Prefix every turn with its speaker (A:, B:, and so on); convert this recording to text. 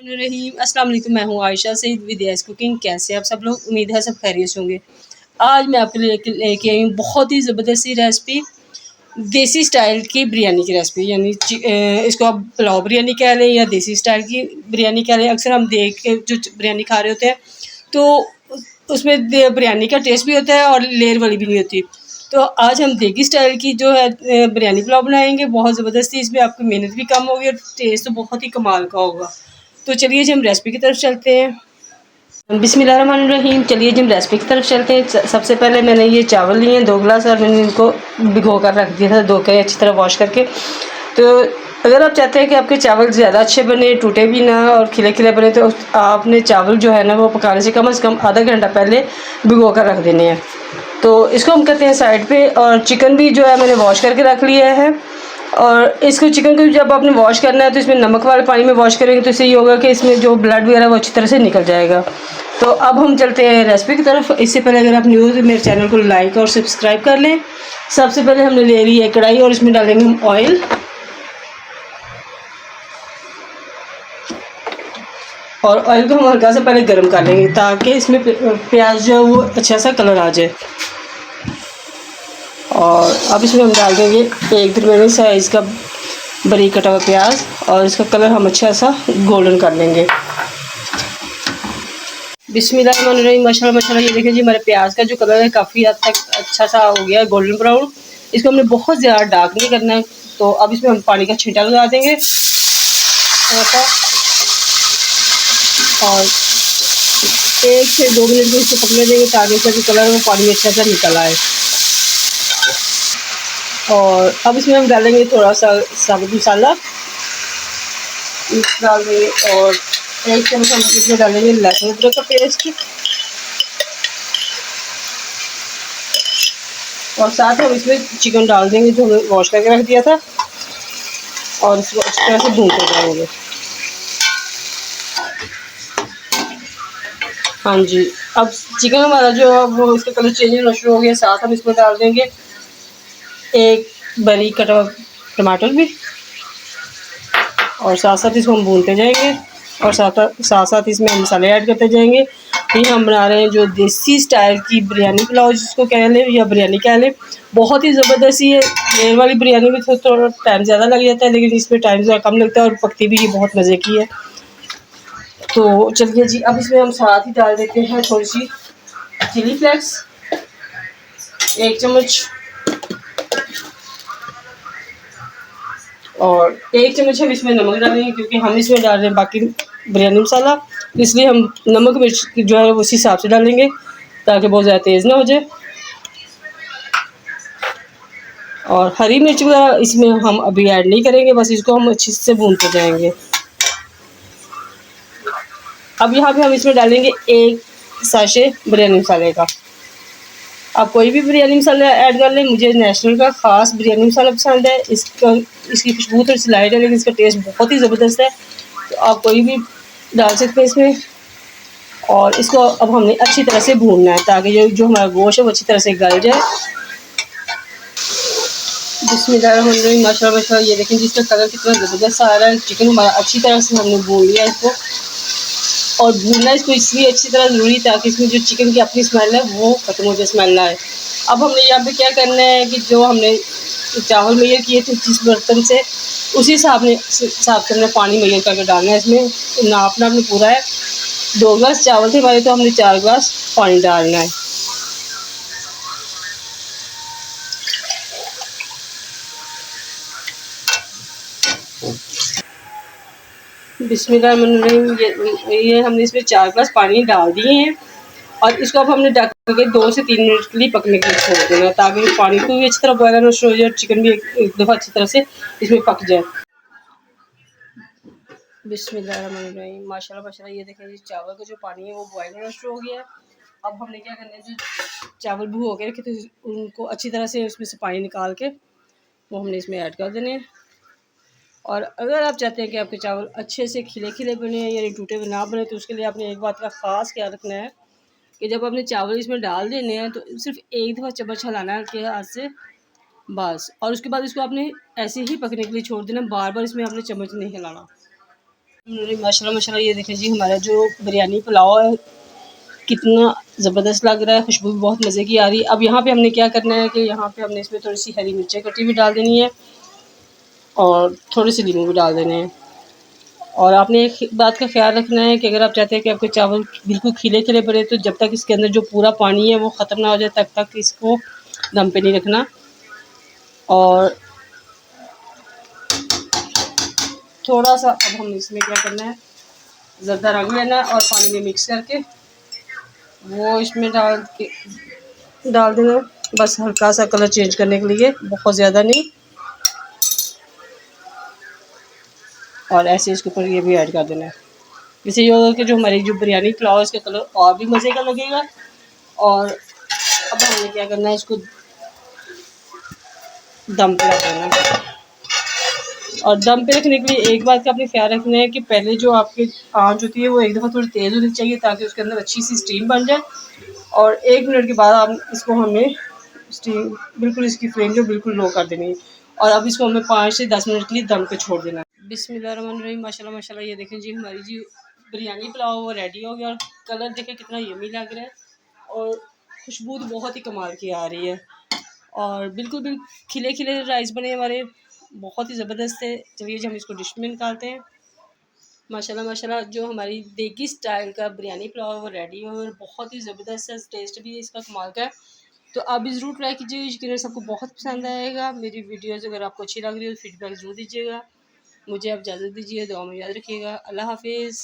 A: रहीम अस्सलाम वालेकुम। मैं हूँ Ayesha Saeed with S cooking. कैसे आप सब लोग? उम्मीद है सब खैरियत से होंगे। आज मैं आपके लिए लेके आई हूँ बहुत ही ज़बरदस्त सी रेसिपी, देसी स्टाइल की बिरयानी की रेसिपी। यानी इसको आप पुलाव बिरयानी कह लें या देसी स्टाइल की बिरयानी कह लें। अक्सर हम देख के जो बिरयानी खा रहे होते हैं तो उसमें बिरयानी का टेस्ट भी होता है और लेयर वाली भी नहीं होती। तो आज हम देगी स्टाइल की जो है बिरयानी पुलाव बनाएंगे। बहुत ज़बरदस्ती, इसमें आपकी मेहनत भी कम होगी और टेस्ट तो बहुत ही कमाल का होगा। तो चलिए जी हम रेसिपी की तरफ चलते हैं। बिस्मिल्लाहिर्रहमानिर्रहीम। चलिए जी हम रेसिपी की तरफ चलते हैं। सबसे पहले मैंने ये चावल लिए हैं 2 गिलास और मैंने इनको भिगो कर रख दिया था, धो के अच्छी तरह वॉश करके। तो अगर आप चाहते हैं कि आपके चावल ज़्यादा अच्छे बने, टूटे भी ना और खिले खिले बने, तो आपने चावल जो है ना वो पकाने से कम आधा घंटा पहले भिगो कर रख देने हैं। तो इसको हम करते हैं साइड पे। और चिकन भी जो है मैंने वॉश करके रख लिया है। और इसको चिकन को जब आपने वॉश करना है तो इसमें नमक वाले पानी में वॉश करेंगे तो इससे ये होगा कि इसमें जो ब्लड वगैरह वो अच्छी तरह से निकल जाएगा। तो अब हम चलते हैं रेसिपी की तरफ। इससे पहले अगर आप न्यू हो तो मेरे चैनल को लाइक और सब्सक्राइब कर लें। सबसे पहले हमने ले ली है कढ़ाई और इसमें डालेंगे हम ऑयल। और ऑयल को हम हल्का सा पहले गर्म कर लेंगे ताकि इसमें प्याज जो है वो अच्छा सा कलर आ जाए। और अब इसमें हम डाल देंगे एक दरमियानी साइज़ का बारीक कटा हुआ प्याज और इसका कलर हम अच्छा सा गोल्डन कर लेंगे। बिस्मिल्लाहिर्रहमानिर्रहीम। माशाल्लाह ये देखिए जी हमारे प्याज का जो कलर है काफ़ी हद तक अच्छा सा हो गया है, गोल्डन ब्राउन। इसको हमने बहुत ज़्यादा डार्क नहीं करना है। तो अब इसमें हम पानी का छींटा लगा देंगे थोड़ा सा और 1 से 2 मिनट को इसको पकने देंगे ताकि इसका जो कलर है वो पानी में अच्छा सा निकल आए। और अब इसमें हम डालेंगे थोड़ा सा साबुत मसाला डाल देंगे और 1 चम्मच हम इसमें डालेंगे लहसुन अदरक का पेस्ट और साथ हम इसमें चिकन डाल देंगे जो हमने वॉश करके रख दिया था और इसको अच्छी तरह से भूनते जाएंगे। हाँ जी, अब चिकन हमारा जो है वो इसका कलर चेंज होना शुरू हो गया। साथ हम इसमें डाल देंगे एक बारीक कटा हुआ टमाटर भी और साथ साथ इसको हम भूनते जाएंगे और साथ साथ इसमें हम मसाले ऐड करते जाएंगे। ये हम बना रहे हैं जो देसी स्टाइल की बिरयानी पुलाव जिसको कह लें या बिरयानी कह लें। बहुत ही ज़बरदस्त है। लेयर वाली बिरयानी में थोड़ा टाइम ज़्यादा लग जाता है लेकिन इसमें टाइम ज़्यादा कम लगता है और पकती भी ये बहुत मज़े की है। तो चलिए जी अब इसमें हम साथ ही डाल देते हैं थोड़ी सी चिली फ्लेक्स 1 चम्मच और 1 चम्मच हम इसमें नमक डालेंगे क्योंकि हम इसमें डाल रहे हैं बाकी बिरयानी मसाला, इसलिए हम नमक मिर्च जो है उसी हिसाब से डालेंगे ताकि बहुत ज़्यादा तेज़ ना हो जाए। और हरी मिर्च वगैरह इसमें हम अभी ऐड नहीं करेंगे, बस इसको हम अच्छे से भूनते जाएंगे। अब यहाँ पे हम इसमें डालेंगे 1 साशे बिरयानी मसाले का। आप कोई भी बिरयानी मसाला ऐड कर लें। मुझे नेशनल का ख़ास बिरयानी मसाला पसंद है। इसकी खुशबू थोड़ी सी लाइट है लेकिन इसका टेस्ट बहुत ही ज़बरदस्त है। तो आप कोई भी डाल सकते हैं इसमें। और इसको अब हमने अच्छी तरह से भूनना है ताकि जो हमारा गोश्त है वो अच्छी तरह से गल जाए। बिस्मिल्लाहिर्रहमानिर्रहीम। माशाल्लाह ये देखें जिसका कलर कितना ज़बरदस्त आ रहा है। चिकन हमारा अच्छी तरह से हमने भून लिया इसको। और भूनना इसको इसलिए अच्छी तरह ज़रूरी ताकि इसमें जो चिकन की अपनी स्मेल है वो ख़त्म हो जाए, स्मेल ना आए। अब हमने यहाँ पे क्या करना है कि जो हमने चावल मैयर किए थे जिस बर्तन से उसी हिसाब से हमने पानी मैयर करके डालना है। इसमें नापना अपने पूरा है। 2 गिलास चावल थे हमारे तो हमने 4 गिलास पानी डालना है। बिस्मिल्लाहिर्रहमानिर्रहीम। ये हमने इसमें 4 गिलास पानी डाल दिए हैं और इसको अब हमने ढक के 2 से 3 मिनट के लिए पकने के लिए छोड़ देना ताकि पानी को भी अच्छी तरह बॉयल होना शुरू हो जाए और चिकन भी एक दफ़ा अच्छी तरह से इसमें पक जाए। बिस्मिल्लाहिर्रहमानिर्रहीम। माशाल्लाह ये देखें जी चावल का जो पानी है वो बॉयल होना शुरू हो गया है। अब हमने क्या करना है जो चावल भिगो के रखे थे उनको अच्छी तरह से उसमें से पानी निकाल के वो हमने इसमें ऐड कर देने हैं। और अगर आप चाहते हैं कि आपके चावल अच्छे से खिले खिले बने यानी टूटे हुए ना बने तो उसके लिए आपने एक बात का ख़ास ख्याल रखना है कि जब आपने चावल इसमें डाल देने हैं तो सिर्फ एक दफ़ा चम्मच हिलाना है हल्के हाथ से बस। और उसके बाद इसको आपने ऐसे ही पकने के लिए छोड़ देना, बार बार इसमें आपने चम्मच नहीं हिलाना। माशाल्लाह माशाल्लाह ये देखें जी हमारा जो बिरयानी पुलाव है कितना ज़बरदस्त लग रहा है, खुशबू भी बहुत मज़े की आ रही है। अब यहाँ पे हमने क्या करना है कि यहाँ पे हमने इसमें थोड़ी सी हरी मिर्चें कटी हुई डाल देनी है और थोड़े से नींबू भी डाल देने हैं। और आपने एक बात का ख्याल रखना है कि अगर आप चाहते हैं कि आपके चावल बिल्कुल खिले खिले बने तो जब तक इसके अंदर जो पूरा पानी है वो ख़त्म ना हो जाए तब तक इसको दम पे नहीं रखना। और थोड़ा सा अब हम इसमें क्या करना है, ज़रदा रंग लेना है और पानी में मिक्स करके वो इसमें डाल देना है, बस हल्का सा कलर चेंज करने के लिए, बहुत ज़्यादा नहीं। और ऐसे इसके ऊपर ये भी ऐड कर देना है। इससे ये होगा कि जो हमारी जो बिरयानी पुलाव है इसका कलर और भी मज़े का लगेगा। और अब हमें क्या करना है, इसको दम पे रख देना है। और दम पे रखने के लिए एक बात का आपने ख्याल रखना है कि पहले जो आपकी आँच होती है वो एक दफ़ा थोड़ी तेज़ होनी चाहिए ताकि उसके अंदर अच्छी सी स्टीम बन जाए। और 1 मिनट के बाद आप इसको हमें स्टीम बिल्कुल इसकी फ्लेम जो बिल्कुल लो कर देनी है। और अब इसको हमें 5 से 10 मिनट के लिए दम पे छोड़ देना है। बिस्मिल्लाहिर्रहमानिर्रहीम, माशाल्लाह माशाल्लाह ये देखें जी हमारी जी बिरयानी पुलाव वो रेडी हो गया और कलर देखें कितना यम्मी लग रहा है और खुशबू तो बहुत ही कमाल की आ रही है। और बिल्कुल भी खिले खिले राइस बने हमारे, बहुत ही ज़बरदस्त है। चलिए जी हम इसको डिश में निकालते हैं। माशाल्लाह माशाल्लाह जो हमारी देगी स्टाइल का बिरयानी पुलाव है वो रेडी है और बहुत ही ज़बरदस्त है, टेस्ट भी इसका कमाल का है। तो आप भी ज़रूर ट्राई कीजिए, यकीनन सबको बहुत पसंद आएगा। मेरी वीडियोज़ अगर आपको अच्छी लग रही हो तो फीडबैक ज़रूर दीजिएगा। मुझे आप इजाज़त दीजिए, दुआ में याद रखिएगा। अल्लाह हाफ़िज़।